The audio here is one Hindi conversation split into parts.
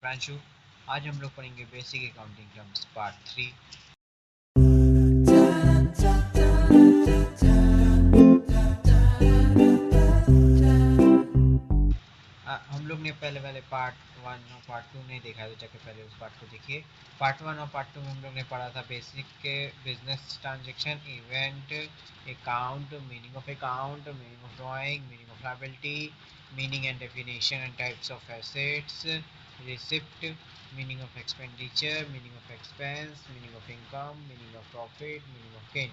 प्रांशु। आज हम लोग पढ़ेंगे बेसिक अकाउंटिंग टर्म्स पार्ट 3। हम लोग ने पहले वाले पार्ट 1 और पार्ट 2 नहीं देखा है, तो जाके पहले उस पार्ट को देखिए। पार्ट 1 और पार्ट 2 में हम लोग ने पढ़ा था बेसिक के business transaction, event, account, meaning of account, meaning of drawing, meaning of liability, meaning and definition and types of assets, receipt, meaning of expenditure, meaning of expense, meaning of income, meaning of profit, meaning of gain.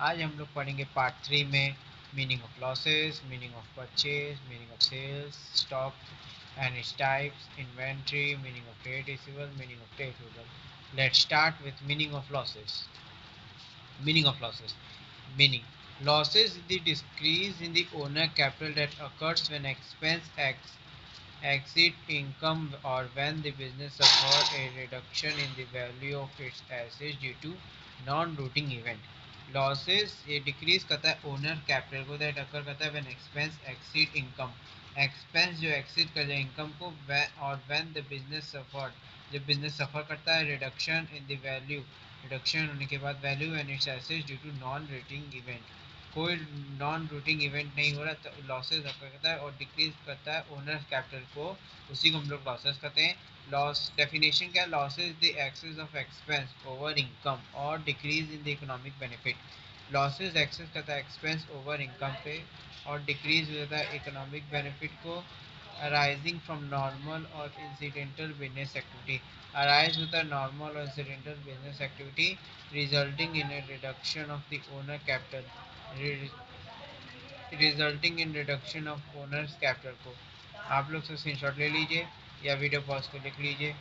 आज हम लोग पढ़ेंगे पार्ट 3 में meaning of losses, meaning of purchase, meaning of sales, stock and its types, inventory, meaning of trade receivable, meaning of trade payable. Let's start with meaning of losses. Meaning of losses. Meaning. Losses is the decrease in the owner capital that occurs when expense exceed income or when the business suffers a reduction in the value of its assets due to non-routine event. Losses ये डिक्रीज करता है ओनर कैपिटल को, दैट अकर करता है when expense exceed income, expense जो एक्सीड कर जाए इनकम को, और व्हेन द बिजनेस सफर, जब बिजनेस सफर करता है reduction in the value, reduction होने के बाद value and its assets due to non rating event, कोई नॉन रूटिंग इवेंट नहीं हो रहा तो लॉसेस अकर करता है, और डिक्रीज करता है ओनर कैपिटल को, उसी को हम लोग लॉसेस कहते हैं। लॉस डेफिनेशन क्या है? Losses the excess of expense over income और decrease in the economic benefit. Losses excess करता है एक्सपेंस ओवर इनकम पे, और डिक्रीज हो जाता है इकोनॉमिक बेनिफिट को, अराइजिंग फ्रॉम नॉर्मल और इंसिडेंटल बिजनेस एक्टिविटी। अराइज होता है नॉर्मल और incidental business activity, resulting in A reduction of the owner capital, resulting in reduction of owners capital को। आप लोग से स्क्रीनशॉट ले लीजिए या वीडियो पॉज को लिख लीजिए।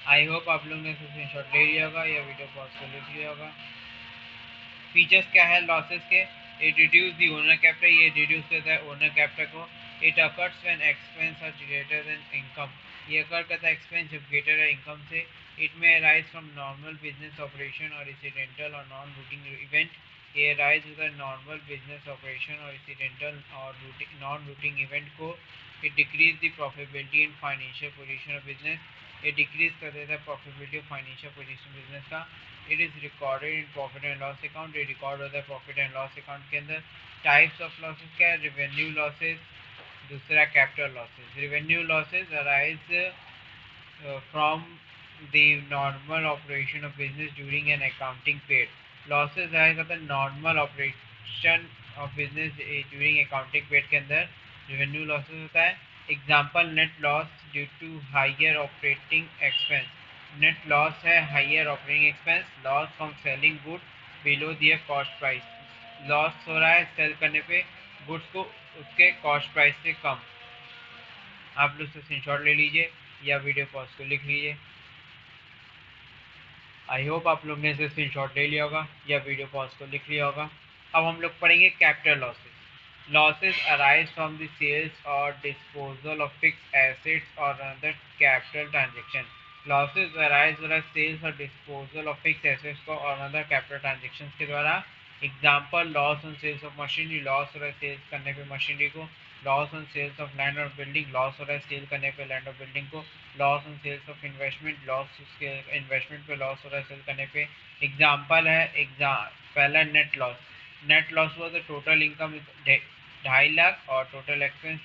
आई होप आप लोग ने स्क्रीनशॉट ले लिया होगा या वीडियो पॉज को लिख लिया होगा। फीचर्स क्या है लॉसेस के? It reduce the owner capital, ये रिड्यूस करता है ओनर कैपिटल को। It occurs when expense are greater than income, ये अकर करता है एक्सपेंस जब ग्रेटर है इनकम से। इट में arise from normal business operation और इंसिडेंटल और नॉन रूटिंग इवेंट, ये अराइज होता है नॉर्मल बिजनेस ऑपरेशन और इंसिडेंटल और नॉन रूटिंग इवेंट को। It decrease the profitability and financial position of business, ये डिक्रीज कर देता है प्रॉफिटेबिलिटी और फाइनेंशियल पोजीशन बिजनेस का। It is recorded in profit and loss account, ये रिकॉर्ड होता है प्रॉफिट एंड लॉस अकाउंट के अंदर। टाइप्स ऑफ लॉसेस क्या है? रेवेन्यू लॉसेस, दूसरा capital losses. Revenue losses arise from the normal operation of business during an accounting period. Losses arise होता है normal operation of business during accounting period के अंदर रेवेन्यू लॉसेस होता है। Example net loss due to higher operating expense, net loss है higher operating expense, loss from selling good below their cost price, loss हो रहा है सेल करने पे गुड्स को उसके कॉस्ट प्राइस से कम। आप लोग से स्क्रीनशॉट ले लीजिए या वीडियो पॉज को लिख लीजिए। आई होप आप लोग ने इसे स्क्रीनशॉट ले लिया होगा या वीडियो पॉज को लिख लिया होगा। अब हम लोग पढ़ेंगे capital losses. Losses arise from the sales or disposal of fix assets और other capital transaction. Losses arise हो रहा है sales or disposal of fix assets को और अदर कैपिटल ट्रांजेक्शन के द्वारा। Example loss on sales of machinery, loss हो रहा है सेल्स करने पे मशीनरी को। Loss on sales of land और बिल्डिंग, लॉस हो रहा है सेल करने पे लैंड और बिल्डिंग को। Loss on sales of investment, loss उसके इन्वेस्टमेंट पे लॉस हो रहा है सेल करने पे। एग्जाम्पल है पहला नेट लॉस, नेट लॉस हुआ तो टोटल इनकम 2.5 लाख और टोटल एक्सपेंस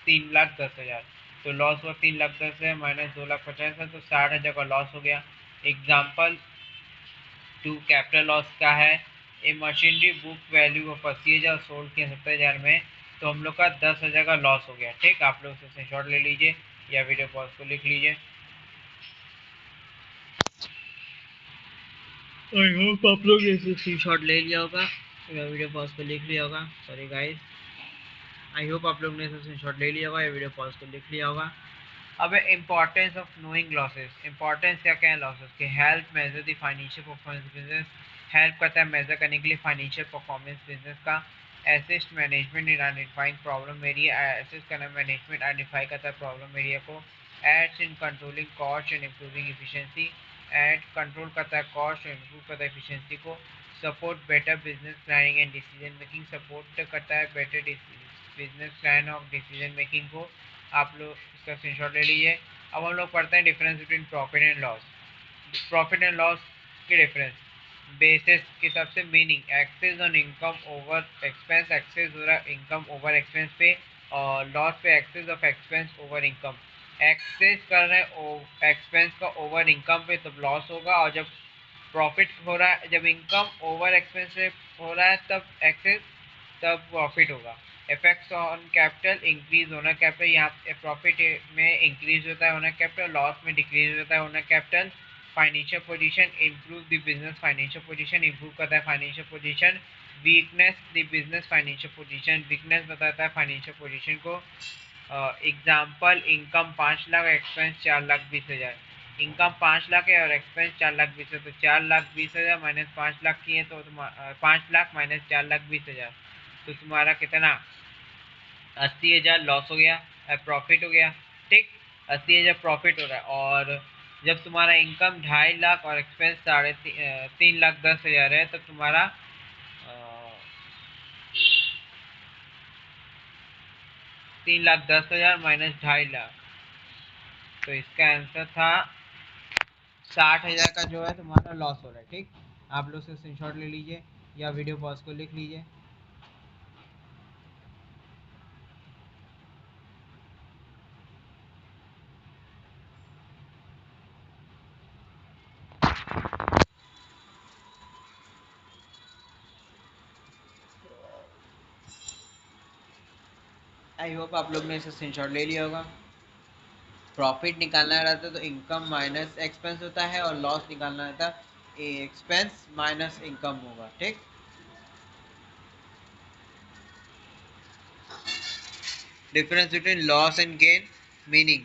3,10,000, तो लॉस हुआ 3,10,000 है माइनस 2,50,000 है तो 60,000 का लॉस हो गया। एग्जाम्पल 2 कैपिटल लॉस का है, ए machinery book value of 80,000 sold किया 70,000 में, तो हम लोग का 10,000 का लॉस हो गया। ठीक, आप लोग से शॉर्ट ले लीजिए या वीडियो पॉज को लिख लीजिए। आई होप आप लोग इसे स्क्रीनशॉट ले लिया होगा या वीडियो पॉज को लिख लिया होगा। सॉरी गाइस, आई होप आप लोग ने इसे स्क्रीनशॉट ले लिया होगा या वीडियो पॉज को लिख लिया होगा। अब importance of knowing losses. Importance क्या क्या है लॉसेस के? Help measure the financial performance business, help करता है मेजर करने के लिए फाइनेंशियल परफॉर्मेंस बिजनेस का। Assist management in identifying problem area, assist करना मैनेजमेंट आइडेंटिफाई करता है प्रॉब्लम एरिया को। Aids in controlling cost and improving efficiency, aid control करता है कॉस्ट और इम्प्रूव करता है एफिशिएंसी को। Support better business planning and decision making, support करता है better business plan of decision making को आप लोग इसका स्क्रीनशॉट ले लीजिए। अब हम लोग पढ़ते हैं difference between profit and loss. Profit and loss के डिफरेंस बेसिस के हिसाब से meaning excess on income over expense, excess हो रहा है इनकम ओवर एक्सपेंस पे, और लॉस पे excess of expense over income. Excess कर रहे हैं एक्सपेंस का ओवर इनकम पे तब लॉस होगा, और जब प्रॉफिट हो रहा है, जब इनकम ओवर एक्सपेंस हो रहा है तब एक्सेस, तब प्रॉफिट होगा। इफेक्ट्स ऑन कैपिटल इंक्रीज होना कैपिटल, यहाँ प्रॉफिट में इंक्रीज होता है होना कैपिटल, लॉस में डिक्रीज होता है होना capital. Financial position improve the business financial position improve करता है financial position. Weakness the business financial position weakness बताता है फाइनेंशियल पोजीशन को। Example income 5 lakh, expense 4,20,000। Income 5 lakh है और एक्सपेंस 4,20,000, तो 4,20,000 माइनस 5 लाख की है तो 5 लाख माइनस 4,20,000, तो तुम्हारा कितना 80,000 लॉस हो गया, प्रॉफिट हो गया। ठीक, 80,000 प्रॉफिट हो रहा है। और जब तुम्हारा इनकम 2.5 लाख और एक्सपेंस 3,10,000 है, तो तुम्हारा 3,10,000 माइनस 2.5 लाख, तो इसका आंसर था 60,000 का जो है तुम्हारा लॉस हो रहा है। ठीक, आप लोग से स्क्रीनशॉट ले लीजिए या वीडियो पॉज को लिख लीजिए। आई होप आप लोग ने इसे स्क्रीनशॉट ले लिया होगा। प्रॉफिट निकालना रहता है तो इनकम माइनस एक्सपेंस होता है, और लॉस निकालना रहता है एक्सपेंस माइनस इनकम होगा। ठीक, difference between loss and gain meaning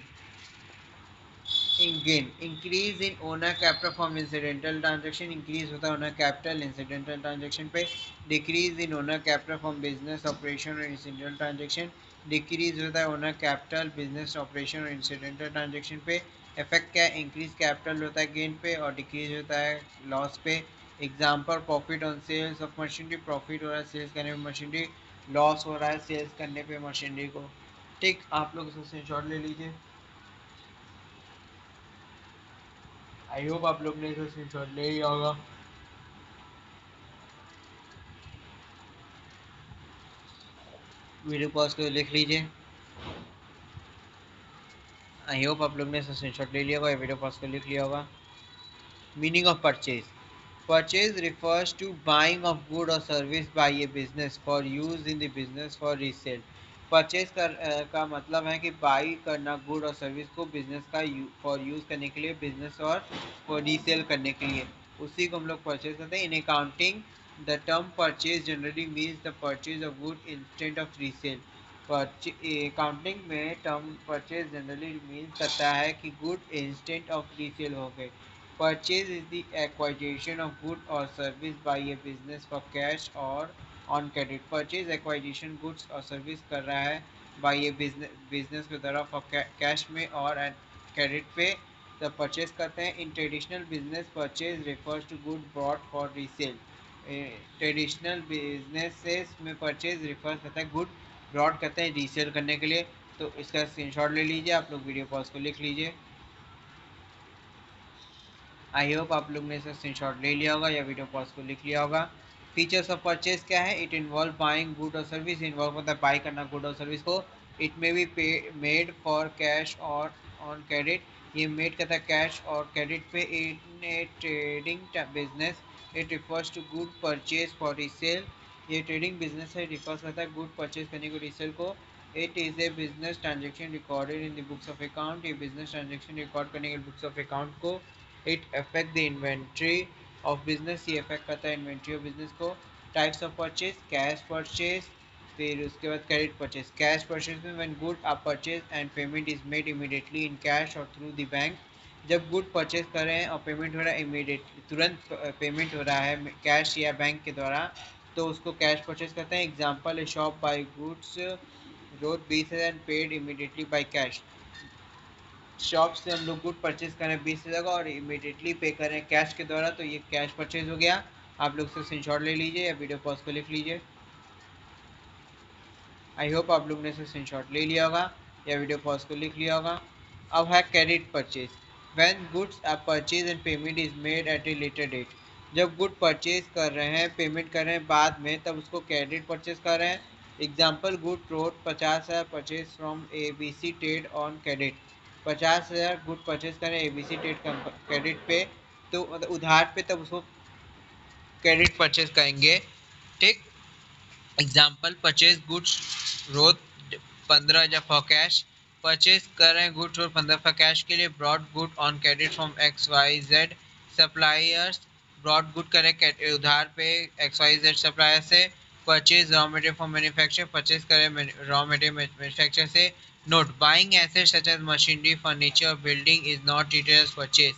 in gain increase in owner capital from incidental transaction, increase होता है ओनर कैपिटल इंसिडेंटल ट्रांजेक्शन पे। Decrease in owner capital from business operation और इंसिडेंटल ट्रांजेक्शन, डिक्रीज होता है ओनर कैपिटल बिजनेस ऑपरेशन और इंसिडेंटल ट्रांजेक्शन पे। इफेक्ट क्या है, इंक्रीज कैपिटल होता है गेन पे और डिक्रीज होता है लॉस पे। Example profit on sales of machinery, profit हो रहा है सेल्स करने पे मशीनरी, लॉस हो रहा है सेल्स करने पे मशीनरी को। ठीक, आप लोग इसे स्क्रीनशॉट ले लीजिए। आई होप आप लोग ने इसे स्क्रीनशॉट ले लिया होगा। वीडियो पॉज को लिख लीजिए। आई होप आप लोग ने इसे स्क्रीनशॉट ले लिया होगा या वीडियो पॉज को लिख लिया होगा। Meaning of purchase, purchase refers to buying of good or service by a business for use in the business for resale। Purchase का मतलब है कि बाई करना गुड और सर्विस को बिजनेस का फॉर यूज करने के लिए, बिजनेस और फॉर रीसेल करने के लिए, उसी को हम लोग परचेज करते हैं। इन accounting the term purchase generally means the purchase of good instant of resale. Accounting में टर्म परचेज जनरली मीन्स करता है कि गुड इंस्टेंट ऑफ रीसेल हो गए। Purchase is the acquisition of good or service by a business for cash or on credit। Purchase acquisition goods और service कर रहा है by a business के द्वारा for cash में और credit पे तब purchase करते हैं। In traditional business purchase refers to good bought for resale। Traditional businesses में परचेज रिफर करता है गुड ब्रॉड करते हैं रीसेल करने के लिए। तो इसका स्क्रीनशॉट ले लीजिए, आप लोग वीडियो पॉज को लिख लीजिए। आई होप आप लोग ने इसे स्क्रीनशॉट ले लिया होगा या वीडियो पॉज को लिख लिया होगा। फीचर्स ऑफ परचेज क्या है, इट इन्वॉल्व बाइंग गुड और सर्विस, इन्वॉल्व होता है बाई करना गुड और सर्विस को। It may be made for cash और ऑन क्रेडिट, ये मेड करता है कैश और क्रेडिट पे। In a trading business it refers to good purchase for resale, ये ट्रेडिंग बिजनेस है, रिफर्स करता है गुड परचेज करने को रीसेल को। It is a business transaction recorded in the books of account, ये बिजनेस ट्रांजेक्शन रिकॉर्ड करने के बुक्स ऑफ अकाउंट को। It affect the inventory of business, ये अफेक्ट करता है इन्वेंट्री ऑफ बिजनेस को। Types of purchase, cash purchase, फिर उसके बाद क्रेडिट परचेज। कैश परचेज में when good are purchase and payment is made immediately in cash or through the bank, जब गुड परचेज कर रहे हैं और पेमेंट हो रहा है इमीडिएटली, तुरंत पेमेंट हो रहा है कैश या बैंक के द्वारा, तो उसको कैश परचेज करते हैं। Example A shop by goods road 20,000 paid immediately by cash, shop से हम लोग गुड परचेज करें 20,000 का और इमीडिएटली पे करें कैश के द्वारा, तो ये कैश परचेज हो गया। आप लोग से स्क्रीनशॉट ले लीजिए या वीडियो पॉज को लिख लीजिए। आई होप आप लोग ने इसे स्क्रीनशॉट ले लिया होगा या वीडियो पॉज को लिख लिया होगा। अब है credit purchase. When goods are purchase and payment is made at a later date. जब गुड परचेज कर रहे हैं, पेमेंट कर रहे हैं बाद में, तब उसको क्रेडिट परचेज कर रहे हैं। Example, good road 50,000 purchase from A B C trade on credit. 50,000 good purchase करें A B C trade credit पे, तो उधार पे, तब उसको क्रेडिट परचेज करेंगे। ठीक। Example, purchase goods road 15,000 for cash. Purchase कर रहे हैं गुड्स रोड 15 फॉर कैश के लिए। Brought good on credit from X Y Z suppliers. Brought good करें उधार पे एक्स वाई जेड सप्लायर से। Purchase raw material for manufacture. Purchase करें रॉ मटेरियल मैन्युफैक्चर से। Note, buying assets such as machinery furniture और building is not treated as purchase.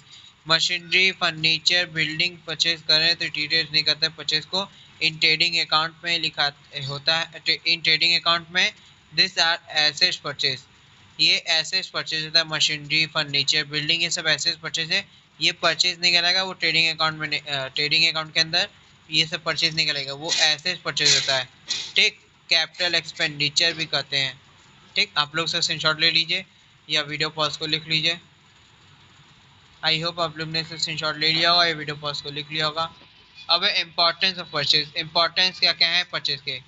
Machinery furniture building purchase करें तो ट्रीटेड नहीं करते परचेज को। इन ट्रेडिंग अकाउंट में लिखा होता है, इन ट्रेडिंग अकाउंट में दिस आर एसेट्स परचेज। ये एसेट्स परचेज होता है। मशीनरी फर्नीचर बिल्डिंग ये सब एसेट्स परचेज है। ये परचेज नहीं करेगा वो ट्रेडिंग अकाउंट में, ट्रेडिंग अकाउंट के अंदर ये सब परचेज नहीं करेगा, वो एसेट्स परचेज होता है। ठीक। कैपिटल एक्सपेंडिचर भी कहते हैं। ठीक। आप लोग से स्क्रीनशॉट ले लीजिए या वीडियो पॉज को लिख लीजिए। आई होप आप लोग ने इसे स्क्रीनशॉट ले लिया होगा या वीडियो पॉज को लिख लिया होगा। अब इम्पोर्टेंस ऑफ परचेज। इम्पोर्टेंस क्या क्या है परचेज के?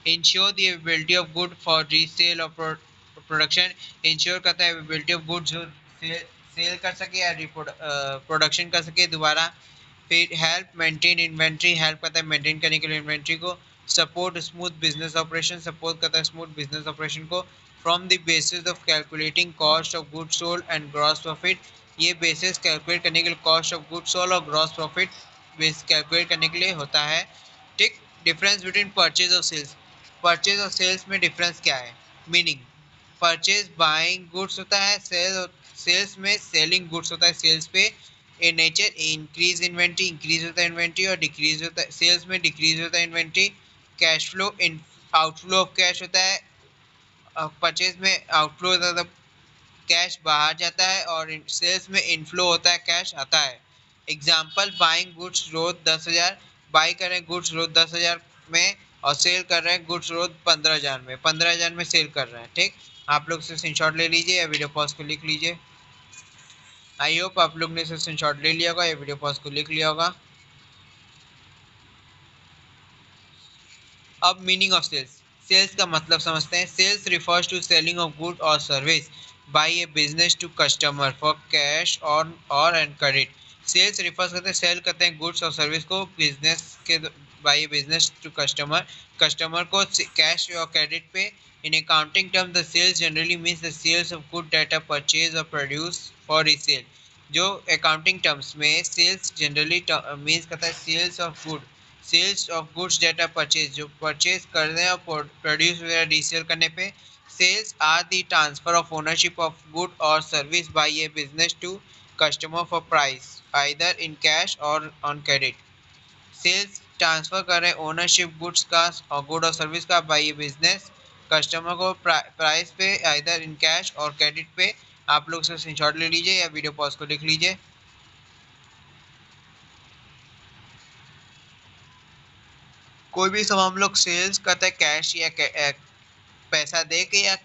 Ensure the availability of good for resale और प्रोडक्शन। इंश्योर करता है अवेलेबिलिटी ऑफ गुड्स जो सेल कर सके या प्रोडक्शन कर सके दोबारा। फिर हेल्प मेंटेन इन्वेंट्री। हेल्प करता है मेंटेन करने के लिए इन्वेंट्री को। Support smooth business operation. Support करता है स्मूथ बिजनेस ऑपरेशन को। From the basis of calculating cost of goods sold and gross profit. ये बेसिस कैलकुलेट करने के लिए कॉस्ट ऑफ गुड्स सोल्ड और ग्रॉस प्रॉफिट बेस कैलकुलेट करने के लिए होता है। ठीक। डिफरेंस बिटवीन परचेज और सेल्स। परचेज और सेल्स में डिफरेंस क्या है? मीनिंग, परचेज बाइंग गुड्स होता है, सेल्स में सेलिंग गुड्स होता है। सेल्स पे ए नेचर इंक्रीज इन्वेंट्री, इंक्रीज होता है इन्वेंट्री, और डिक्रीज होता है सेल्स में, डिक्रीज होता है inventory. Cash flow in outflow of cash होता है। परचेज में आउटफ्लो होता है, कैश बाहर जाता है, और सेल्स में इनफ्लो होता है, कैश आता है। एग्जाम्पल, बाइंग गुड्स रोज 10,000। बाई कर रहे हैं गुड्स रोज 10,000 में और सेल कर रहे हैं गुड्स रोज 15,000 में। 15,000 में सेल कर रहे हैं। ठीक। आप लोग से स्क्रीनशॉट ले लीजिए या वीडियो पॉज को लिख लीजिए। आई होप आप लोग ने स्क्रीनशॉट ले लिया होगा या वीडियो पॉज को लिख लिया होगा। अब मीनिंग ऑफ सेल्स। सेल्स का मतलब समझते हैं। Sales refers to selling of good और service by a business to customer for cash और एंड क्रेडिट। सेल्स रिफर्स करते हैं, सेल करते हैं गुड्स और सर्विस को बिजनेस के by a business to customer, customer को कैश और क्रेडिट पे। In accounting term the sales generally means the sales of good data purchase or produce for resale. जो अकाउंटिंग टर्म्स में सेल्स जनरली मीन्स करता है sales of good, sales of goods data purchase, जो परचेज करने और प्रोड्यूस वगैरह रीसेल करने पे। Sales are the transfer of ownership of good और service by a business to customer for price either in cash और ऑन क्रेडिट। सेल्स ट्रांसफर कर रहे हैं ओनरशिप गुड्स का और गुड और सर्विस का बाय ए बिजनेस कस्टमर को प्राइस पे आइदर इन कैश और क्रेडिट पे। आप लोग से स्क्रीनशॉट ले लीजिए या वीडियो पॉज को लिख लीजिए। कोई भी सब हम लोग सेल्स करते हैं कैश या पैसा दे के या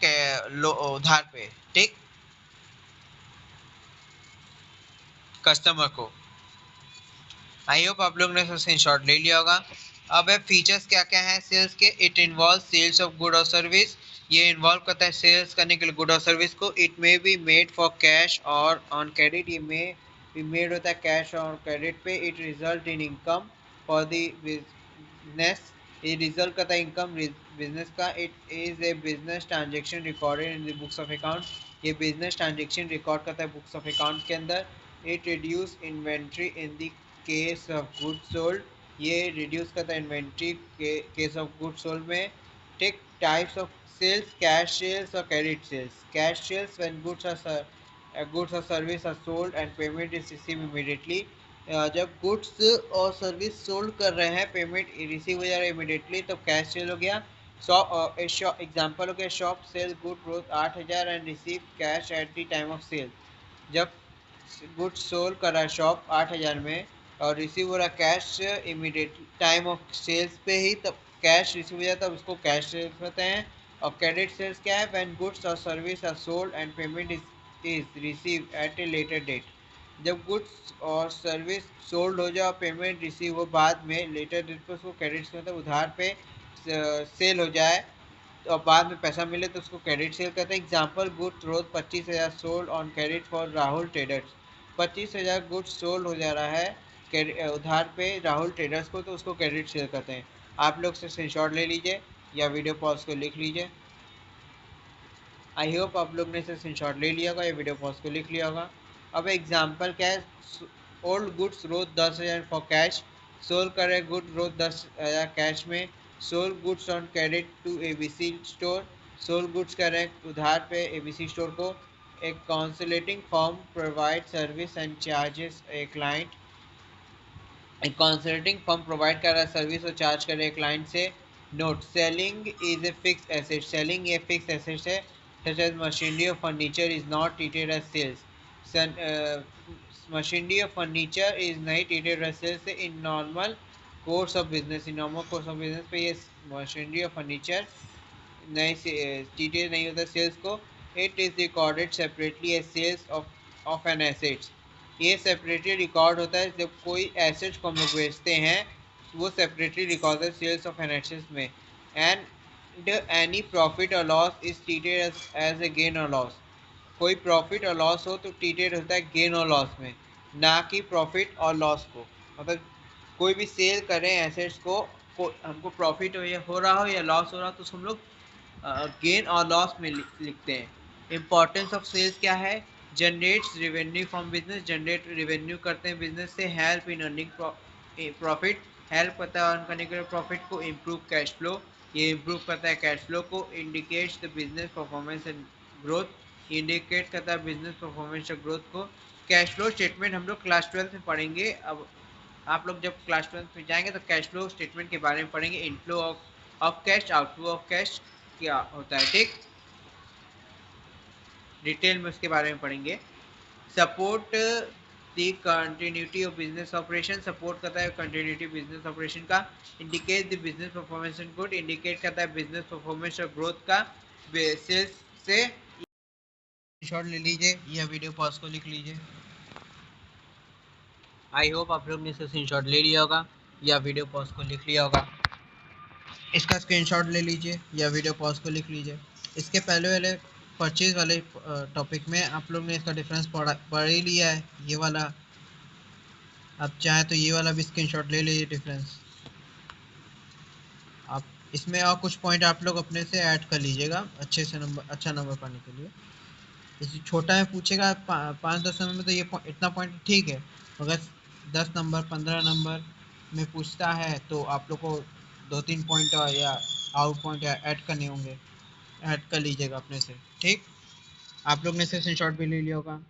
उधार पे। ठीक। कस्टमर को। आई होप आप लोग ने स्क्रीनशॉट ले लिया होगा। अब है फीचर्स क्या क्या है सेल्स के। It involve sales of good और सर्विस। ये इन्वॉल्व करता है सेल्स करने के लिए गुड और सर्विस को। It may be made for cash और ऑन क्रेडिट। ये मे बी मेड होता है कैश और क्रेडिट पे। It result in income for the business. ये रिजल्ट करता है इनकम बिजनेस का। It is a business transaction recorded in the books of account. ये बिजनेस ट्रांजेक्शन रिकॉर्ड करता है बुक्स ऑफ अकाउंट के अंदर। It reduce inventory in the case of good sold. ये रिड्यूस करता है इन्वेंट्री के केस ऑफ गुड सोल्ड में। Take types of sales, cash sales और credit sales. Cash sales when goods और service are sold and payment is receive immediately. जब गुड्स और सर्विस सोल्ड कर रहे हैं, पेमेंट रिसीव हो जा रहा है इमीडिएटली, तो कैश सेल हो गया। शॉप एग्जाम्पल हो गया, शॉप सेल गुड रोज 8,000 and receive cash at the time of sale. जब गुड्स सोल्ड कर रहा है शॉप 8,000 में और रिसीव हो रहा cash immediate time of sales पे ही, तब कैश रिसीव हो जाता है उसको कैश सेल्स कहते हैं। और क्रेडिट सेल्स क्या है, व्हेन गुड्स और service are sold and payment is receive at a later date. जब गुड्स और सर्विस सोल्ड हो जाए और पेमेंट रिसीव हो बाद में लेटर डेट पर, उसको क्रेडिट मतलब उधार पे सेल हो जाए और बाद में पैसा मिले तो उसको क्रेडिट सेल कहते हैं। एग्जाम्पल, गुड्स रोज 25,000 sold on credit for Rahul traders. 25,000 goods sold हो जा रहा है उधार पे राहुल ट्रेडर्स को, तो उसको क्रेडिट सेल कहते हैं। आप लोग से स्क्रीनशॉट ले लीजिए या वीडियो पॉज को लिख लीजिए। आई होप आप लोग ने इसे स्क्रीनशॉट ले लिया होगा या वीडियो पॉज को लिख लिया होगा। अब एग्जाम्पल क्या है, old goods rose 10,000 for cash, sold करे गुड रोज 10,000 कैश में। Sold goods on credit to ABC store, sold goods करें उधार पे ABC स्टोर को। एक consulting firm provide service and charges a client, एक कंसल्टिंग फर्म प्रोवाइड कर रहा है सर्विस और चार्ज कर रहे हैं क्लाइंट से। Note, selling is a fix asset, selling ये फिक्स एसेट है। सच एज मशीनरी और furniture is not treated as sales, machinery और फर्नीचर इज नहीं treated as sales in normal course of business, in normal course of business पे ये मशीनरी और फर्नीचर नहीं ट्रीटेड नहीं होता सेल्स को। It is recorded separately as sales of an assets, ये सेपरेटली रिकॉर्ड होता है जब कोई एसेट्स को हम लोग बेचते हैं, वो सेपरेटली रिकॉर्ड है सेल्स ऑफ एन एसेट्स में। एंड एनी प्रॉफिट और loss is treated as a gain or loss, कोई प्रॉफिट और लॉस हो तो ट्रीटेड होता है गेन और लॉस में, ना कि प्रॉफिट और लॉस को। मतलब कोई भी सेल करें एसेट्स को हमको प्रॉफिट हो रहा हो या लॉस हो रहा हो तो हम लोग गेन और लॉस में लिखते हैं। इम्पोर्टेंस ऑफ सेल्स क्या है, generates revenue from business, generate revenue करते हैं बिजनेस से। Help in earning profit, help करता है अर्न करने के लिए प्रॉफिट को। इम्प्रूव कैश फ्लो, ये इम्प्रूव करता है कैश फ्लो को। Indicates the business performance and growth, indicate करता है बिजनेस परफॉर्मेंस और ग्रोथ को। कैश फ्लो स्टेटमेंट हम लोग क्लास 12 में पढ़ेंगे। अब आप लोग जब क्लास 12 में जाएंगे तो कैश फ्लो स्टेटमेंट के बारे में पढ़ेंगे। Inflow of cash, outflow of cash क्या होता है, ठीक, डिटेल में उसके बारे में पढ़ेंगे। Support the continuity of business operation, support करता है कंटिन्यूटी बिजनेस ऑपरेशन का। Indicate the business performance and good, indicate करता है बिजनेस परफॉर्मेंस और ग्रोथ का। सेल्स से शॉर्ट ले लीजिए या वीडियो पॉज को लिख लीजिए। आई होप आप लोग ने इसे स्क्रीनशॉट ले लिया होगा या वीडियो पॉज को लिख लिया होगा। इसका स्क्रीनशॉट ले लीजिए या वीडियो पॉज को लिख लीजिए। इसके पहले वाले परचेज वाले टॉपिक में आप लोग ने इसका डिफरेंस पढ़ ही लिया है, ये वाला। आप चाहे तो ये वाला भी स्क्रीनशॉट ले लीजिए डिफरेंस। आप इसमें और कुछ पॉइंट आप लोग अपने से ऐड कर लीजिएगा अच्छे से अच्छा नंबर पाने के लिए। जैसे छोटा है पूछेगा 5-10 नंबर में तो ये इतना पॉइंट ठीक है, अगर 10 नंबर 15 नंबर में पूछता है तो आप लोग को 2-3 पॉइंट या आउट पॉइंट ऐड करने होंगे, ऐड कर लीजिएगा अपने से, ठीक। आप लोग ने से स्क्रीनशॉट भी ले लिया होगा।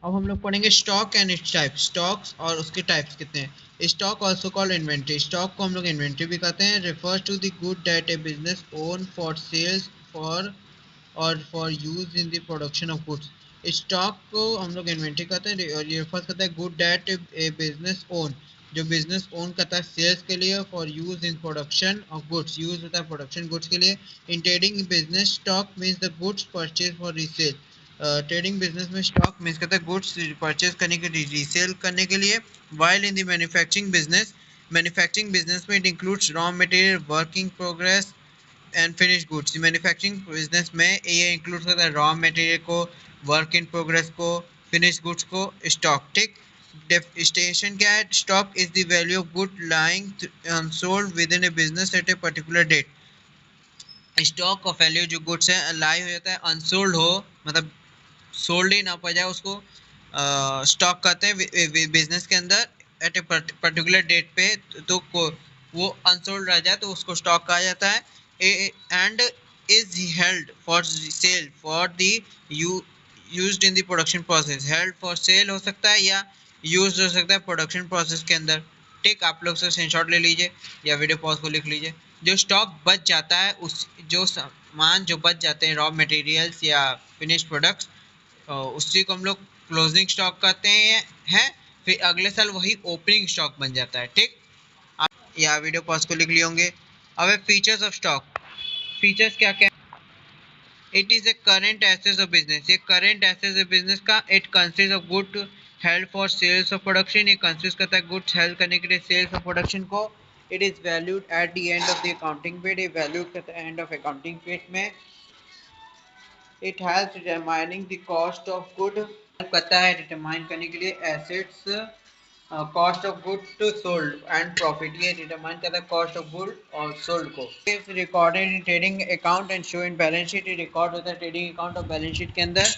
अब हम लोग पढ़ेंगे stock and its type, stocks और उसके टाइप्स कितने हैं। Stock also called inventory, stock को हम लोग इन्वेंट्री भी कहते हैं। Refers to the good that a business own for sales for और for use in the production of goods. Stock को हम लोग इन्वेंट्री कहते हैं और ये रिफर करता है good that a business own, जो बिजनेस ओन करता है सेल्स के लिए, for use in production of goods, use होता है प्रोडक्शन गुड्स के लिए। इन trading business stock means the goods purchase for resale, trading business में स्टॉक मीन्स कहता है गुड्स परचेज करने के लिए, रीसेल करने के लिए। While in the manufacturing business, manufacturing business में it includes raw material, working progress and finish goods. Manufacturing business में ये इंक्लूड करता है रॉ मटेरियल को, वर्क इन प्रोग्रेस को, फिनिश गुड्स को, स्टॉक, ठीक। स्टेशन क्या है, stock is the value of good lying unsold within a business at a particular date. Stock का वैल्यू जो गुड्स है लाई हो जाता है, अनसोल्ड हो मतलब सोल्ड ही ना पड़ जाए उसको स्टॉक कहते हैं बिजनेस के अंदर एट ए पर्टिकुलर डेट पे, तो वो अनसोल्ड रह जाए तो उसको स्टॉक कहा जाता है। And is held for sale for the used in the production process, held for sale हो सकता है या यूज्ड हो सकता है प्रोडक्शन प्रोसेस के अंदर, ठीक। आप लोग से स्क्रीनशॉट ले लीजिए या वीडियो पॉज को लिख लीजिए। जो स्टॉक बच जाता है, उस जो सामान जो बच जाते हैं रॉ मटेरियल्स या फिनिश प्रोडक्ट्स, उसी को हम लोग क्लोजिंग स्टॉक कहते हैं। फिर अगले साल वही ओपनिंग स्टॉक बन जाता है, ठीक। आप या वीडियो पॉज को लिख लिए होंगे अब फीचर्स ऑफ स्टॉक, फीचर्स क्या क्या? It is a current assets of business, ये करंट एसेट्स ऑफ बिजनेस का it consist of good held for sales of production, ये कंसिस्ट करता है गुड्स हेल्ड करने के लिए सेल्स ऑफ प्रोडक्शन को। It is valued at the end of the accounting period, ये वैल्यूड करता है एंड ऑफ अकाउंटिंग पीरियड में। It helps determining the cost of good, help करता है डिटरमाइन करने के लिए assets cost of good sold and profit, ये डिटरमाइन करता है कॉस्ट ऑफ गुड और सोल्ड को। Recorded in trading account and show in balance sheet, ये रिकॉर्ड होता है ट्रेडिंग अकाउंट और बैलेंस शीट के अंदर।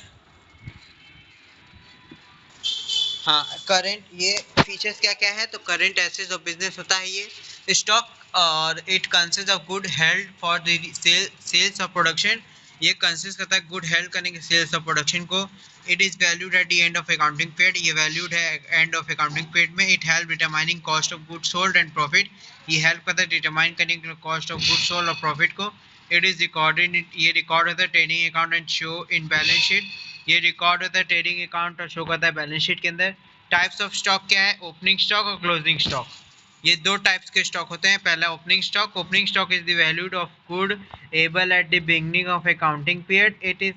हाँ, करंट ये फीचर्स क्या क्या है, तो करंट एसेट्स ऑफ बिजनेस होता है ये स्टॉक, और it consist of good held for the sales of production, ये कंसिस्ट करता है गुड हेल्ड करने के सेल्स ऑफ प्रोडक्शन को। It is valued at the end of accounting period, ये वैल्यूड है एंड ऑफ अकाउंटिंग पीरियड में। It help determining cost of good sold and profit, ये हेल्प करता है डिटरमाइन करने के कॉस्ट ऑफ गुड सोल्ड और प्रॉफिट को। इट इज रिकॉर्डेड, ये रिकॉर्ड होता है trading account and show in balance sheet, ये रिकॉर्ड होता है ट्रेडिंग अकाउंट और शो करता है बैलेंस शीट के अंदर। टाइप्स ऑफ स्टॉक क्या है, ओपनिंग स्टॉक और क्लोजिंग स्टॉक, ये दो टाइप्स के स्टॉक होते हैं। पहला opening stock, opening stock is the valued of good able at the beginning of accounting period, it is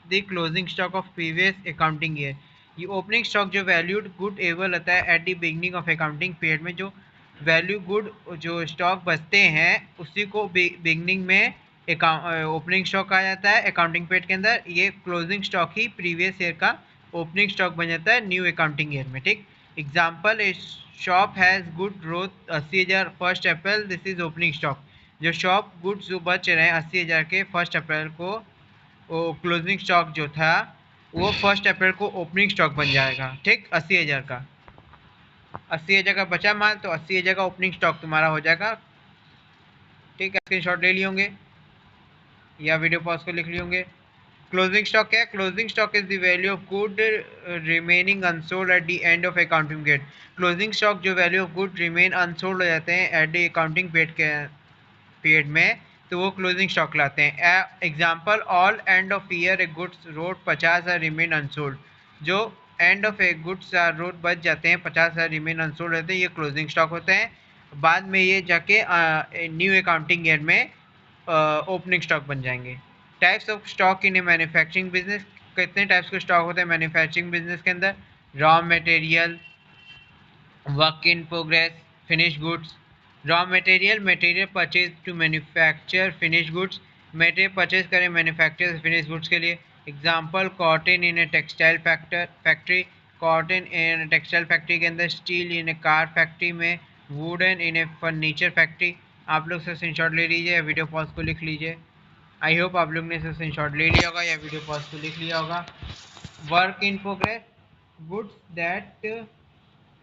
the closing stock of previous accounting year. ये ओपनिंग स्टॉक जो वैल्यूड गुड एबल होता है at the beginning of accounting period में, जो वैल्यू गुड जो स्टॉक बचते हैं उसी को बिगनिंग में ओपनिंग स्टॉक कहा जाता है अकाउंटिंग पीरियड के अंदर। ये क्लोजिंग स्टॉक ही प्रीवियस ईयर का ओपनिंग स्टॉक बन जाता है न्यू अकाउंटिंग ईयर में, ठीक। Example, A shop has good growth 80,000 first April, this is opening stock. जो शॉप गुड्स जो बच रहे हैं 80,000 के फर्स्ट अप्रैल को, वो क्लोजिंग स्टॉक जो था वो फर्स्ट अप्रैल को ओपनिंग स्टॉक बन जाएगा, ठीक। 80,000 का, 80,000 का बचा माल, तो 80,000 का ओपनिंग स्टॉक तुम्हारा हो जाएगा, ठीक है। स्क्रीन शॉट ले लिए होंगे या वीडियो पॉज को लिख लिए होंगे। क्लोजिंग स्टॉक क्या है, closing stock is the value of good remaining unsold at the end of accounting period. Closing stock जो value of good remain unsold हो जाते हैं एट द अकाउंटिंग पीरियड में, तो वो क्लोजिंग स्टॉक लाते हैं। Example, all end of year a goods road 50,000 remain unsold, जो end of a goods road बच जाते हैं 50,000 रिमेन अनसोल्ड रहते हैं, ये क्लोजिंग स्टॉक होते हैं। बाद में ये जाके न्यू अकाउंटिंग ईयर में ओपनिंग स्टॉक बन जाएंगे। Types of stock in a manufacturing business, कितने टाइप्स के स्टॉक होते हैं मैन्युफैक्चरिंग बिजनेस के अंदर? Raw material, work in progress, finish goods. Raw material, material purchase to manufacture finish goods, material purchase करें मैन्युफैक्चर फिनिश गुड्स के लिए। Example, cotton in a textile factory, cotton in textile factory के अंदर, steel in a car factory में, वुडन इन ए फर्नीचर फैक्ट्री। आप लोग से स्क्रीनशॉट ले लीजिए या वीडियो पॉज को लिख लीजिए। आई होप आप लोग ने इसे स्क्रीनशॉट ले लिया होगा या वीडियो पॉज को लिख लिया होगा। Work in progress, goods that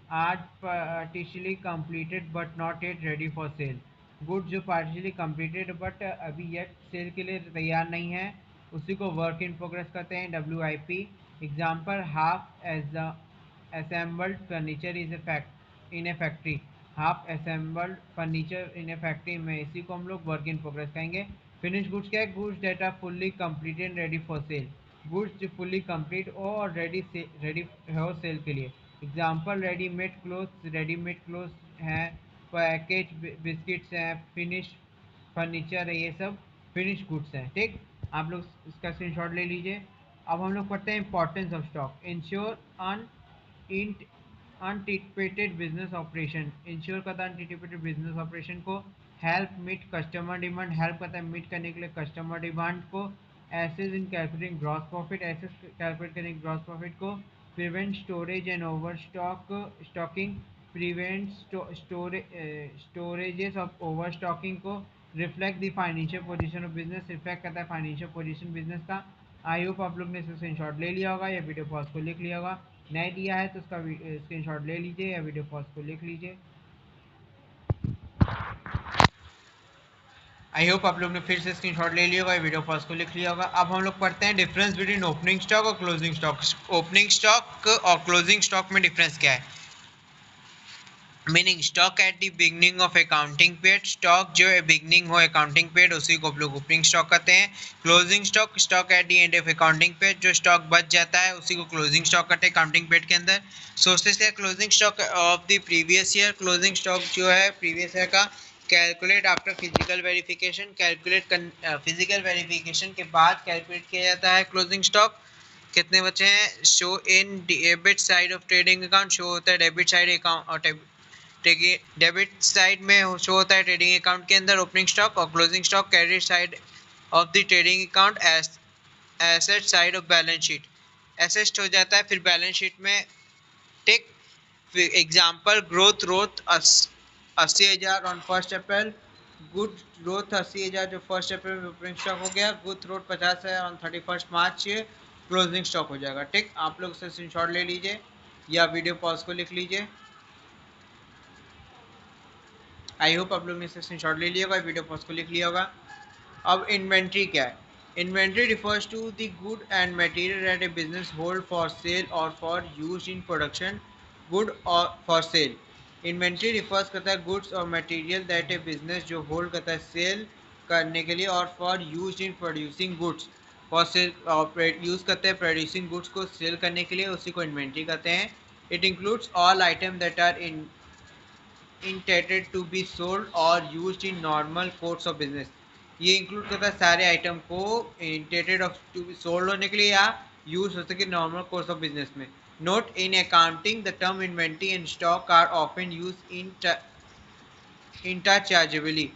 are partially completed but not yet ready for sale, goods जो पार्टिशली कंप्लीटेड बट अभी येट सेल के लिए तैयार नहीं है, उसी को वर्क इन प्रोग्रेस कहते हैं, WIP। Example, half as assembled furniture is a fact in a factory, half assembled furniture in a factory में, इसी को हम लोग वर्क इन प्रोग्रेस कहेंगे। फिनिश गुड्स क्या है, goods that are fully completed ready for sale, goods जो फुल्ली कंप्लीट हो और रेडी हो सेल के लिए। एग्जाम्पल, रेडीमेड क्लोथ्स, रेडीमेड क्लोथ्स हैं, पैकेज बिस्किट्स हैं, फिनिश फर्नीचर है, ये सब फिनिश गुड्स हैं, ठीक। आप लोग इसका स्क्रीनशॉट ले लीजिए। अब हम लोग पढ़ते हैं importance of stock. Ensure uninterrupted business operation, ensure करता है अनटिपेटेड बिजनेस ऑपरेशन को। Help meet customer demand, help करता है मीट करने के लिए कस्टमर डिमांड को। Assess in calculating gross profit, assess calculate करेंगे ग्रॉस प्रॉफिट को। Prevent storage and over stocking, prevent storages of over stocking को। Reflect the financial position of business, reflect करता है फाइनेंशियल पोजीशन बिजनेस का। आई होप आप लोग ने इसे स्क्रीनशॉट ले लिया होगा या वीडियो पॉज को लिख लिया होगा। नहीं दिया है तो उसका स्क्रीनशॉट ले लीजिए या वीडियो पॉज को लिख लीजिए। आई होप आप लोग ने फिर से स्क्रीनशॉट ले लिया होगा, वीडियो पॉज को लिख लिया होगा। अब हम लोग पढ़ते हैं डिफरेंस बिटवीन ओपनिंग स्टॉक और क्लोजिंग स्टॉक। ओपनिंग स्टॉक और क्लोजिंग स्टॉक में डिफरेंस क्या है? Meaning, stock at the beginning of accounting period, stock जो है बिगनिंग हो अकाउंटिंग पीरियड उसी को हम लोग ओपनिंग स्टॉक कहते हैं। Closing stock, stock at the end of accounting period, जो स्टॉक बच जाता है उसी को क्लोजिंग स्टॉक कहते हैं अकाउंटिंग पीरियड के अंदर। सोर्सेस है closing stock of the previous year, closing stock जो है प्रीवियस ईयर का calculate after physical verification, calculate physical verification के बाद कैलकुलेट किया जाता है क्लोजिंग स्टॉक। कितने बचे हैं? Show in debit side of trading account, show होता है debit side account, debit side में शो होता है ट्रेडिंग अकाउंट के अंदर ओपनिंग स्टॉक, और closing stock credit side of the trading account, asset side of balance sheet, asset हो जाता है फिर बैलेंस शीट में। टिक। Example growth worth 80,000 on 1 April, good growth 80,000 जो 1 अप्रैल में ओपनिंग स्टॉक हो गया, good Roth 50,000 on 31 March closing stock हो जाएगा। ठीक, आप लोग से स्क्रीनशॉट ले लीजिए या वीडियो पॉज को लिख लीजिए। आई होप आप लोग ने इसे स्क्रीनशॉट ले लिया होगा, वीडियो पॉज को लिख लिया होगा। अब इन्वेंट्री क्या है? Inventory refers to the good and material that a business hold for sale और for use in production, good और फॉर सेल। इन्वेंट्री रिफर्स करता है गुड्स और मटेरियल दैट ए बिजनेस जो होल्ड करता है सेल करने के लिए, और for use in producing goods, for sale use करते हैं प्रोड्यूसिंग गुड्स को सेल करने के लिए, उसी को इन्वेंट्री कहते हैं। It includes all item that are intended to be sold or used in normal course of business। ये इंक्लूड करता है सारे आइटम को intended of to be sold होने के लिए या यूज हो सके नॉर्मल कोर्स ऑफ बिजनेस में। Note in accounting the term inventory and stock are often use in interchangeably.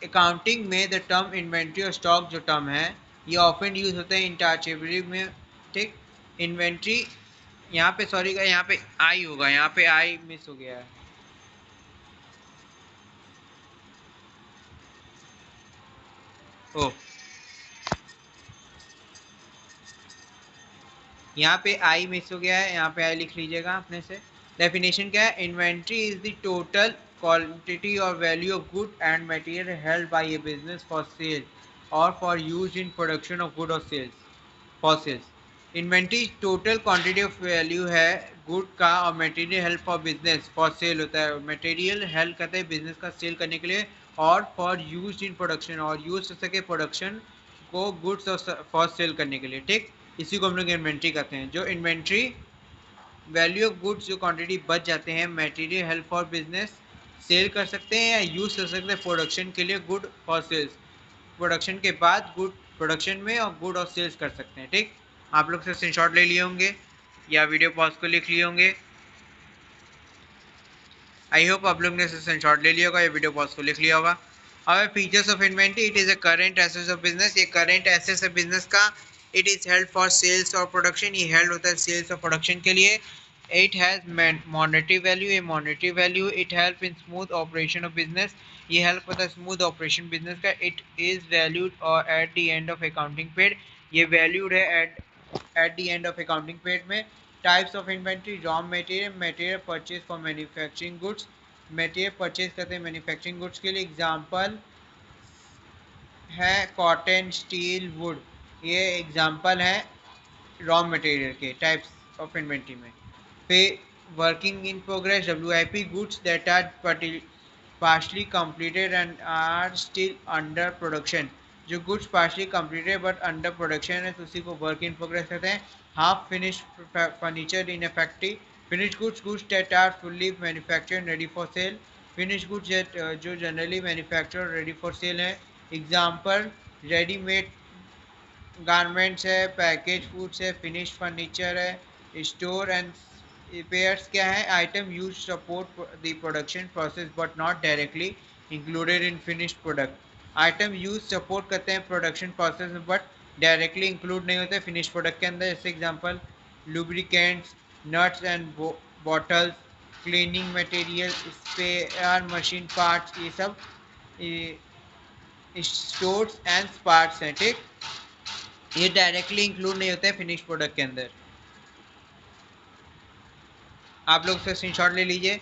Accounting में द टर्म इन्वेंट्री और स्टॉक जो टर्म है ये ऑफन यूज होते हैं इंटरचेबली में। ठीक, इन्वेंट्री यहाँ पे सॉरी यहाँ पे आई होगा, यहाँ पे आई मिस हो गया है। ओ, यहाँ पे आई मिस हो गया है, यहाँ पे आई लिख लीजिएगा अपने से। डेफिनेशन क्या है? Inventory is the total quantity और value of good and material held by a business for sale और for use in production of good और sales, for sales. Inventory total quantity of value है गुड का, और material help for business for sale होता है, मटेरियल हेल्प करते हैं बिजनेस का सेल करने के लिए, और फॉर यूज इन प्रोडक्शन, और यूज हो सके प्रोडक्शन को गुड्स फॉर सेल करने के लिए। ठीक, इसी को हम लोग इन्वेंट्री कहते हैं। जो इन्वेंट्री वैल्यू ऑफ गुड्स जो क्वांटिटी बच जाते हैं, material help for business sale कर सकते हैं या यूज कर सकते हैं प्रोडक्शन के लिए, गुड फॉर सेल्स, प्रोडक्शन के बाद गुड प्रोडक्शन में और गुड और सेल्स कर सकते हैं। ठीक, आप लोग से स्क्रीनशॉट ले लिए होंगे या वीडियो पॉज को लिख लिए होंगे। आई होप आप लोग ने स्क्रीनशॉट ले लिया होगा या वीडियो पॉज को लिख लिया होगा। अब features of inventory, it is a current asset of business, ये करंट एसेट है बिजनेस का। It is held for sales और प्रोडक्शन, ये हेल्ड होता है सेल्स और प्रोडक्शन के लिए। इट हैज मॉनेटरी वैल्यू, ये monetary value. It help in smooth operation of business, ये हेल्प होता है स्मूथ ऑपरेशन बिजनेस का। इट इज वैल्यूड और at the end of accounting period, ये वैल्यूड है at the end of accounting period में। Types of inventory, raw material, material purchase for manufacturing goods, material purchase करते हैं मैन्युफैक्चरिंग गुड्स के लिए। एग्जांपल है कॉटन, स्टील, वुड, ये एग्जांपल है रॉ मटेरियल के टाइप्स ऑफ इन्वेंट्री में। फिर working in progress, WIP, goods that are partially completed and are still under production, जो goods partially completed but under production है तो उसी को वर्क इन प्रोग्रेस कहते हैं। Half finished furniture in a factory, finish goods, goods that are fully manufactured ready for sale, finish goods जो generally manufactured ready for sale है। एग्जांपल रेडीमेड गारमेंट्स है, पैकेज फूड्स है, फिनिश फर्नीचर है। स्टोर एंड रिपेयर्स क्या है? Item use support the production process but not directly included in finished product, item use support करते हैं प्रोडक्शन प्रोसेस में बट डायरेक्टली इंक्लूड नहीं होते फिनिश प्रोडक्ट के अंदर। जैसे example lubricants, nuts and bottles, cleaning material, spare machine parts, ये सब स्टोर्स एंड पार्ट्स हैं। ठीक, ये डायरेक्टली इंक्लूड नहीं होते हैं फिनिश प्रोडक्ट के अंदर। आप लोग से स्क्रीनशॉट ले लीजिए।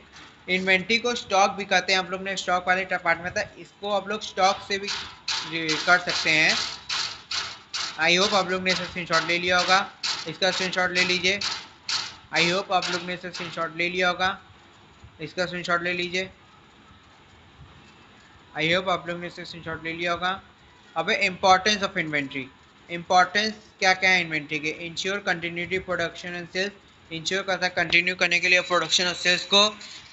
इन्वेंट्री को स्टॉक भी कहते हैं, आप लोग ने स्टॉक वाले पार्ट में था, इसको आप लोग स्टॉक से भी कर सकते हैं। आई होप आप लोग ने इसे स्क्रीनशॉट ले लिया होगा, इसका स्क्रीनशॉट ले लीजिए। आई होप आप लोग ने इसे स्क्रीनशॉट ले लिया होगा, इसका स्क्रीनशॉट ले लीजिए। आई होप आप लोग ने इसे स्क्रीनशॉट ले लिया होगा। अब इंपॉर्टेंस ऑफ इन्वेंट्री, इंपॉर्टेंस क्या क्या है इन्वेंट्री के? Ensure continuity production and sales, ensure करता है कंटिन्यू करने के लिए प्रोडक्शन और सेल्स को।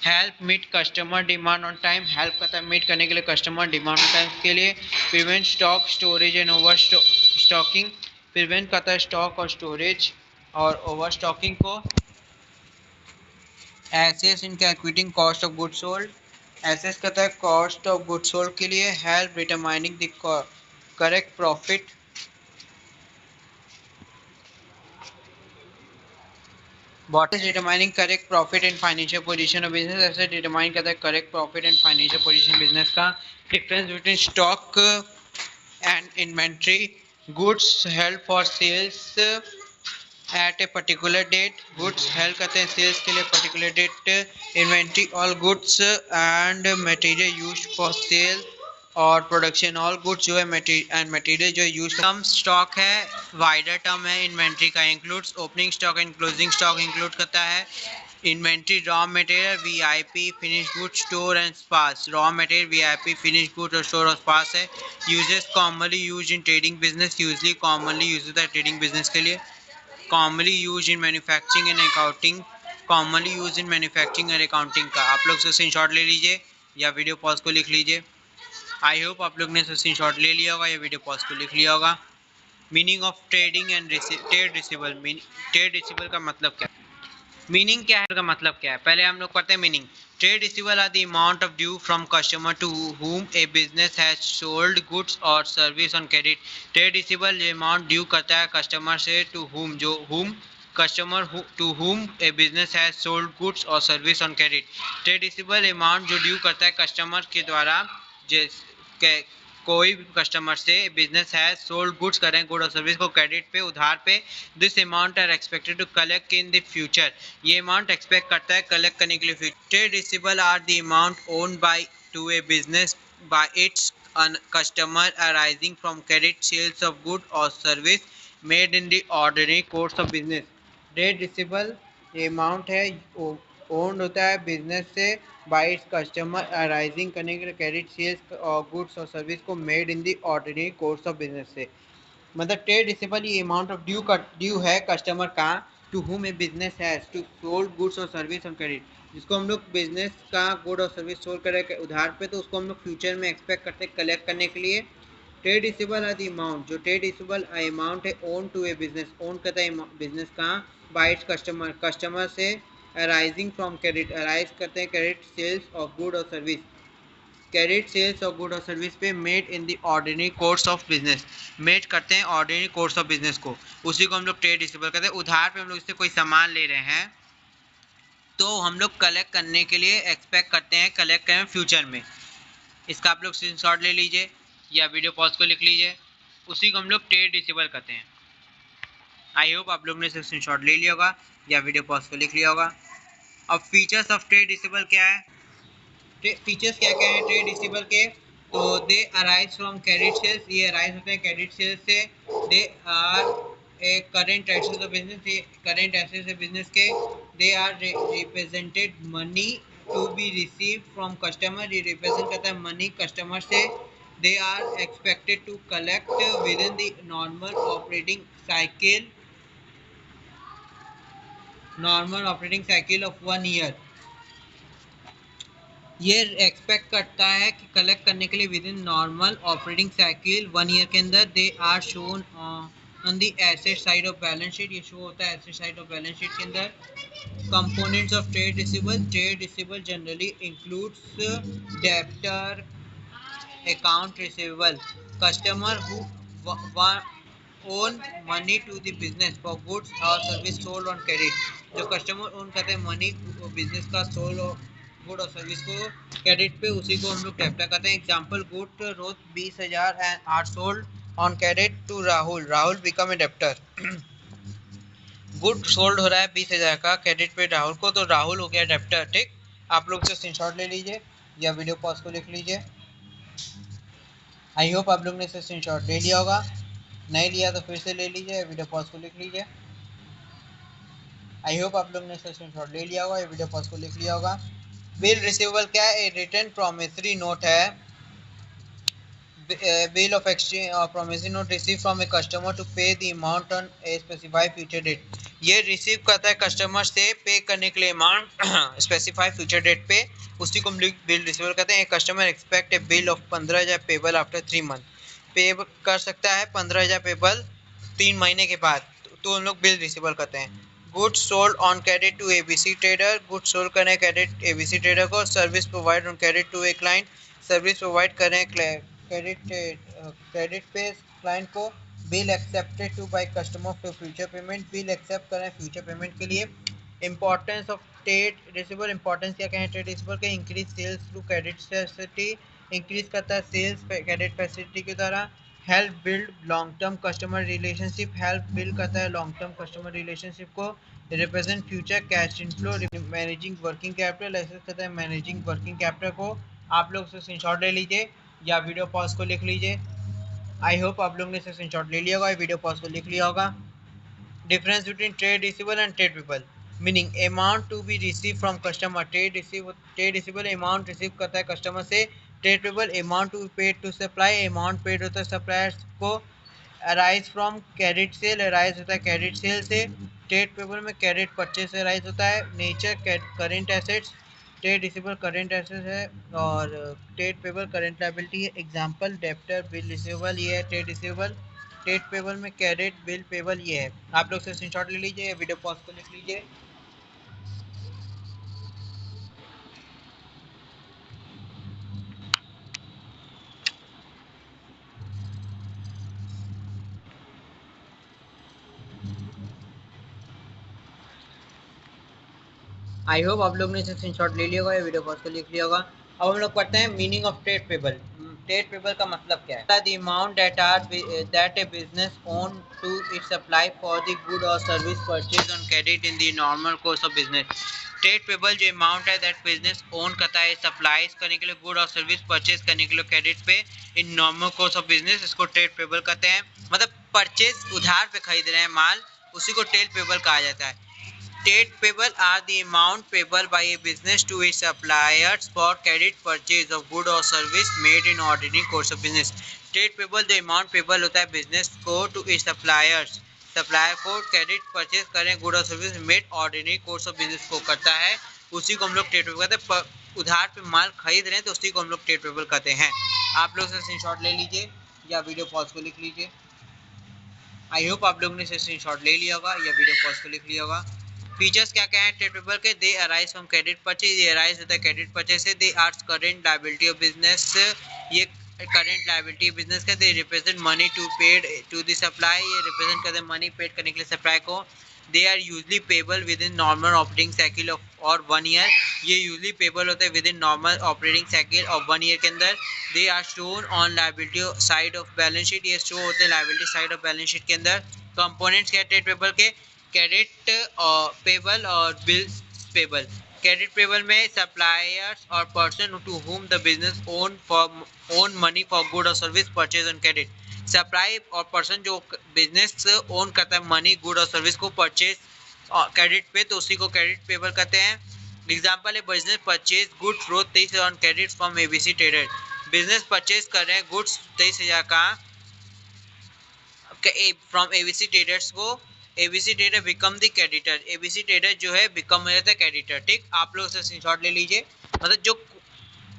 Help meet customer demand on time, help करता है मीट करने के लिए कस्टमर डिमांड ऑन टाइम के लिए। Prevent stock storage and over stocking, prevent करता है स्टॉक और स्टोरेज और ओवर स्टॉकिंग को। Assess in calculating cost of good sold, assess करता है कॉस्ट ऑफ गुड सोल्ड के लिए। Help determining the correct profit, what is determining correct profit and financial position of business, ऐसे determine करता है correct profit and financial position business का। difference between stock and inventory, goods held for sales at a particular date, goods held करते हैं sales के लिए particular date, inventory all goods and material used for sale और प्रोडक्शन ऑल गुड्स जो है मटेरियल जो यूज कम स्टॉक है, वाइडर टर्म है इन्वेंट्री का, includes opening stock and closing stock include करता है। Inventory raw material VIP finish good store and spares, raw material VIP finish good और स्टोर और स्पास है। Uses commonly use in trading business, usually commonly use होता है ट्रेडिंग बिजनेस के लिए। Commonly use in manufacturing and accounting, commonly use in manufacturing और अकाउंटिंग का। आप लोग से स्क्रीनशॉट ले लीजिए या वीडियो पॉज को लिख लीजिए। आई होप आप लोग ने स्क्रीन शॉट ले लिया होगा या वीडियो पॉज को लिख लिया होगा। Meaning of trading and trade receivable, trade receivable का मतलब क्या है, मीनिंग क्या है का मतलब क्या है, पहले हम लोग पढ़ते हैं meaning. Trade receivable are the amount of due from customer to whom a business has sold goods और service on credit. Trade receivable ये अमाउंट ड्यू करता है कस्टमर से टू whom, जो whom customer to whom a business has sold goods और service on credit. Trade receivable amount जो ड्यू करता है कस्टमर के द्वारा, जिस कोई भी कस्टमर से बिजनेस है सोल्ड गुड्स करें गुड और सर्विस को क्रेडिट पे उधार पे। This amount are expected to collect in the future, ये अमाउंट एक्सपेक्ट करता है कलेक्ट करने के लिए future. Trade receivable are the amount owned by to a business by its customer arising from credit sales of good और service made in the ordinary course of business. Trade receivable ये अमाउंट है ओन्ड होता है बिजनेस से बाय इट्स कस्टमर अराइजिंग करने के लिए क्रेडिट सेल्स और गुड्स और सर्विस को made in the ordinary course of business से। मतलब ट्रेड रिसीवेबल ये अमाउंट ऑफ ड्यू है कस्टमर का to whom a business has to sold goods और सर्विस ऑन क्रेडिट, जिसको हम लोग बिजनेस का गुड और सर्विस सोल्ड करें उधार पे, तो उसको हम लोग फ्यूचर में एक्सपेक्ट करते हैं कलेक्ट करने के लिए। Trade receivable are the amount, जो ट्रेड रिसीवेबल अमाउंट है owed to a business, own करता है बिजनेस का बाय इट्स कस्टमर, कस्टमर से अराइजिंग फ्रॉम क्रेडिट, अराइज करते हैं क्रेडिट सेल्स ऑफ गुड और service, credit sales of good और सर्विस पे made in the ordinary course of business, made करते हैं ऑर्डिनरी कोर्स ऑफ बिजनेस को, उसी को हम लोग ट्रेड रिसीवेबल कहते हैं। उधार पे हम लोग इससे कोई सामान ले रहे हैं तो हम लोग कलेक्ट करने के लिए एक्सपेक्ट करते हैं कलेक्ट करें फ्यूचर में। इसका आप लोग स्क्रीनशॉट ले लीजिए या वीडियो पॉज को लिख लीजिए, उसी को हम लोग ट्रेड रिसीवेबल कहते हैं। आई होप आप लोग ने स्क्रीनशॉट ले लिया होगा या वीडियो पॉज को लिख लिया होगा। अब फीचर्स ऑफ ट्रेड रिसीवेबल क्या है, फीचर्स क्या क्या है ट्रेड रिसीवेबल के, तो they arise from credit sales, ये अराइज होते हैं क्रेडिट सेल्स से। They are a current assets of business, ये करेंट एसेट्स है बिजनेस के। They are represented money to be receive from customer, ये रिप्रेजेंट करता है मनी कस्टमर से। They are expected to collect within the normal operating cycle, normal operating cycle of 1 year, ये एक्सपेक्ट करता है कि कलेक्ट करने के लिए within normal operating cycle 1 year के अंदर। They are shown on the asset side of balance sheet, ये शो होता है asset side of balance sheet के अंदर। Components of trade receivable, trade receivable generally includes debtor account receivable, customer who own money to the business for goods और सर्विस सोल्ड ऑन क्रेडिट, जो कस्टमर ओन करते हैं मनी बिजनेस का सोल्ड गुड और सर्विस को क्रेडिट पे, उसी को हम लोग डेब्टर कहते हैं। Example good rose 20,000 and are sold on credit to Rahul, Rahul become a debtor. Good sold हो रहा है 20,000 का क्रेडिट पे राहुल को, तो राहुल हो गया डेब्टर। ठीक, आप लोग से स्क्रीनशॉट ले लीजिए या वीडियो पॉज को लिख लीजिए। आई होप आप लोग ने इसे स्क्रीनशॉट ले लिया होगा, नहीं लिया तो फिर से ले लीजिए, वीडियो पॉज को लिख लीजिए। आई होप आप लोग ने इसे स्क्रीनशॉट ले लिया होगा या वीडियो पॉज को लिख लिया होगा। बिल रिसीवेबल क्या है, रिटर्न प्रोमिसरी नोट है, बिल ऑफ एक्सचेंज और promissory note receive from a customer to pay the amount on a specified future date. ये रिसीव करता है कस्टमर से पे करने के लिए अमाउंट स्पेसिफाई फ्यूचर डेट पे, उसी को हम बिल रिसीवर कहते हैं। Customer expect A bill of 15,000 payable after 3 month, पे कर सकता है 15,000 पेबल 3 महीने के बाद, तो हम लोग बिल रिसीवर कहते हैं। Goods sold on credit to ABC trader, goods sold करें क्रेडिट एबीसी ट्रेडर को। Service provide on credit to a client, service provide करें क्रेडिट पे क्लाइंट को। Bill accepted to buy customer for future payment, bill accept करें फ्यूचर पेमेंट के लिए। Importance of trade receiver, importance क्या कहें ट्रेड रिसीवर के, increase sales through credit facility, increase करता है सेल्स क्रेडिट फैसिलिटी के द्वारा। Help build long term customer relationship, help build करता है लॉन्ग टर्म कस्टमर रिलेशनशिप को। Represent future cash inflow, managing working capital, ऐसे करता है मैनेजिंग वर्किंग कैपिटल को। आप लोग से स्क्रीनशॉट ले लीजिए या वीडियो पॉज को लिख लीजिए। आई होप आप लोग ने इसे स्क्रीनशॉट ले लिया होगा, वीडियो पॉज को लिख लिया होगा। Difference between trade receiver and trade payable, meaning amount to be receive from customer. Trade receiver amount receive करता है कस्टमर से। Trade payable amount to paid to supply, amount paid होता है सप्लायर्स को। Arise from credit sale, arise होता है क्रेडिट सेल से। ट्रेड पेबल में क्रेडिट परचेज से अराइज होता है। Nature current assets, trade receiver current assets है और ट्रेड पेबल करेंट लायबिलिटी है। एग्जांपल डेप्टर बिल रिसीवेबल, ये है ट्रेड रिसीवेबल। ट्रेड पेबल में क्रेडिट बिल पेबल ये है। आप लोग से स्क्रीनशॉट ले लीजिए, वीडियो पॉज को लिख लीजिए। आई होप आप लोग ने इसे स्क्रीनशॉट ले लिया होगा या वीडियो पॉज को लिख लिया होगा। अब हम लोग पढ़ते हैं meaning of trade payable. Trade payable का मतलब क्या है? The amount that a business own to it supply for the good और service purchase on credit in the normal course of business. Trade payable जो अमाउंट है दैट बिजनेस ओन करता है सप्लाईज करने के लिए, गुड और सर्विस परचेज करने के लिए क्रेडिट पे इन नॉर्मल कोर्स ऑफ बिजनेस, इसको ट्रेड पेबल कहते हैं। मतलब परचेज उधार पे खरीद रहे हैं माल, उसी को ट्रेड पेबल कहा जाता है। Trade payable are the amount payable by a business to its suppliers for credit purchase of good or service made in ordinary course of business. Trade payable जो amount payable होता है business को to its suppliers, सप्लायर को क्रेडिट परचेज करें गुड और service made ordinary course of business को करता है, उसी को हम लोग ट्रेड पेबल कहते हैं। उधार पे माल खरीद रहे हैं तो उसी को हम लोग ट्रेड पेबल कहते हैं। आप लोग से स्क्रीनशॉट ले लीजिए या वीडियो पॉज को लिख लीजिए। आई होप आप लोगों ने इसे स्क्रीनशॉट ले लिया होगा या वीडियो पॉज को लिख लिया होगा। फीचर्स क्या क्या है ट्रेड पेबल के? They arise from credit purchase, ये अराइज होता है क्रेडिट परचेज से। They are current liability of business, ये करेंट लायबिलिटी बिजनेस का। They represent money to paid to the supply, ये रिप्रेजेंट करते हैं मनी पेड करने के लिए सप्लाई को। They are usually payable within normal operating cycle of और 1 ईयर, ये यूजली पेबल होते हैं within normal operating cycle of 1 year के अंदर। They are shown on liability side of balance sheet, ये शो होते हैं liability side of balance sheet के अंदर। कंपोनेंट्स क्या है ट्रेड पेबल के? क्रेडिट पेबल और बिल्स पेबल। क्रेडिट पेबल में सप्लायर्स और person to whom the business own money for good और service purchase on credit. Supply और पर्सन जो बिजनेस ओन करता है मनी गुड और सर्विस को परचेज क्रेडिट पे, तो उसी को क्रेडिट पेबल कहते हैं। एग्जाम्पल है business purchase good fro 23 on credit from ABC trader. Business purchase कर रहे हैं गुड्स 23,000 का फ्रॉम एबीसी ट्रेडर्स को। ABC trader become the creditor, ABC trader जो है बिकम हो जाता है क्रेडिटर। ठीक, आप लोग से स्क्रीनशॉट ले लीजिए। मतलब जो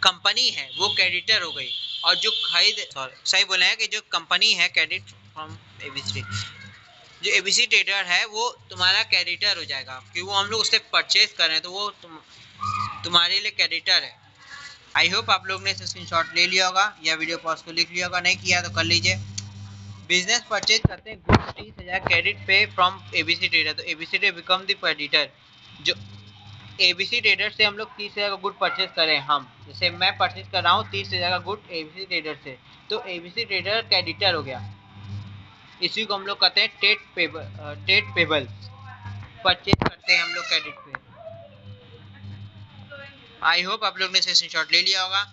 कंपनी है वो क्रेडिटर हो गई और जो खरीद सही बोले हैं कि जो कंपनी है क्रेडिट फ्रॉम एबीसी, जो एबीसी ट्रेडर है वो तुम्हारा क्रेडिटर हो जाएगा क्योंकि वो हम लोग उससे परचेज कर रहे हैं, तो वो तुम्हारे लिए क्रेडिटर है। आई होप आप लोग ने स्क्रीनशॉट ले लिया होगा या वीडियो पॉज को लिख लिया होगा, नहीं किया तो कर लीजिए। बिजनेस परचेज करते हैं गुड्स 30,000 क्रेडिट पे फ्रॉम एबीसी ट्रेडर, तो ABC trader become the creditor. जो एबीसी ट्रेडर से हम लोग 30,000 का गुड परचेज करें, हम जैसे मैं परचेज कर रहा हूँ 30,000 का गुड एबीसी ट्रेडर से, तो एबीसी ट्रेडर क्रेडिटर हो गया। इसी को हम लोग कहते हैं ट्रेड पेबल। परचेज करते हैं हम लोग क्रेडिट पे। आई होप आप लोग ने स्क्रीनशॉट ले लिया होगा।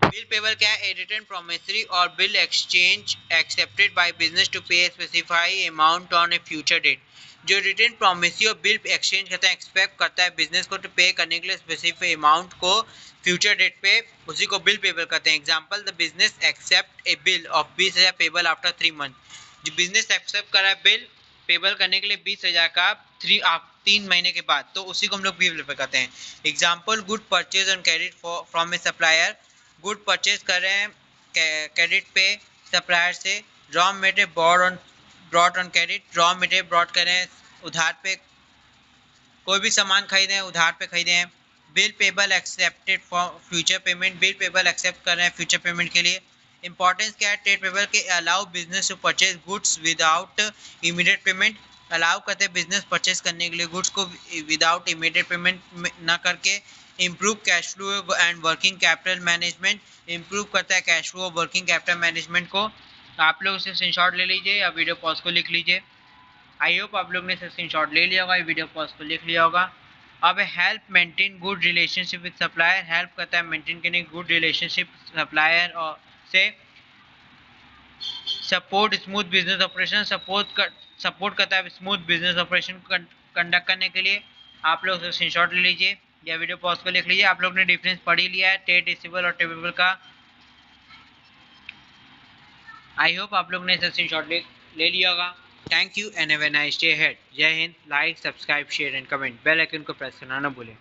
बिल पेबल क्या है? ए रिटर्न प्रोमिसरी और bill exchange accepted by business to pay specify amount on a future date. जो रिटर्न प्रोमिसरी और बिल एक्सचेंज करता है एक्सपेक्ट करता है बिजनेस को टू पे करने के लिए स्पेसिफाई अमाउंट को फ्यूचर डेट पे, उसी को बिल पेबल कहते हैं। Example the business accept a bill of 20,000 payable after 3 month. जो बिजनेस एक्सेप्ट कर रहा है बिल पेबल करने के लिए 20,000 का 3 महीने के बाद, तो उसी को हम लोग पेबल पे करते हैं। Example, good purchase on credit from A supplier, good purchase कर रहे हैं क्रेडिट पे सप्लायर से। Raw material brought on credit, raw material brought कर रहे हैं उधार पे, कोई भी सामान खरीदे हैं उधार पे खरीदे हैं। Bill payable accepted for future payment, bill payable accept कर रहे हैं फ्यूचर पेमेंट के लिए। इंपॉर्टेंस क्या है ट्रेड पेबल के, allow business to purchase goods without immediate payment, allow करते हैं बिजनेस परचेज करने के लिए गुड्स को विदाउट इमीडिएट पेमेंट ना करके। Improve cash flow and working capital management, improve करता है कैश फ्लो और वर्किंग कैपिटल मैनेजमेंट को। आप लोग इसे स्क्रीनशॉट ले लीजिए या वीडियो पॉज को लिख लीजिए। आई होप आप लोग ने स्क्रीनशॉट ले लिया होगा, वीडियो पॉज को लिख लिया होगा। अब help maintain good relationship with supplier, help करता है मेंटेन करने गुड रिलेशनशिप सप्लायर और से। Support smooth business operation, support करता है स्मूथ बिजनेस ऑपरेशन कंडक्ट करने के लिए। आप लोग स्क्रीनशॉट ले लीजिए या वीडियो पॉज को लिख लीजिए। आप लोग ने डिफरेंस पढ़ ही लिया है ट्रेड रिसीवेबल और ट्रेड पेबल का। आई होप आप लोग ने स्क्रीनशॉट ले लिया होगा। Thank you and have a nice day ahead. जय हिंद। Like, subscribe, share and comment, bell icon को प्रेस करना ना भूलें।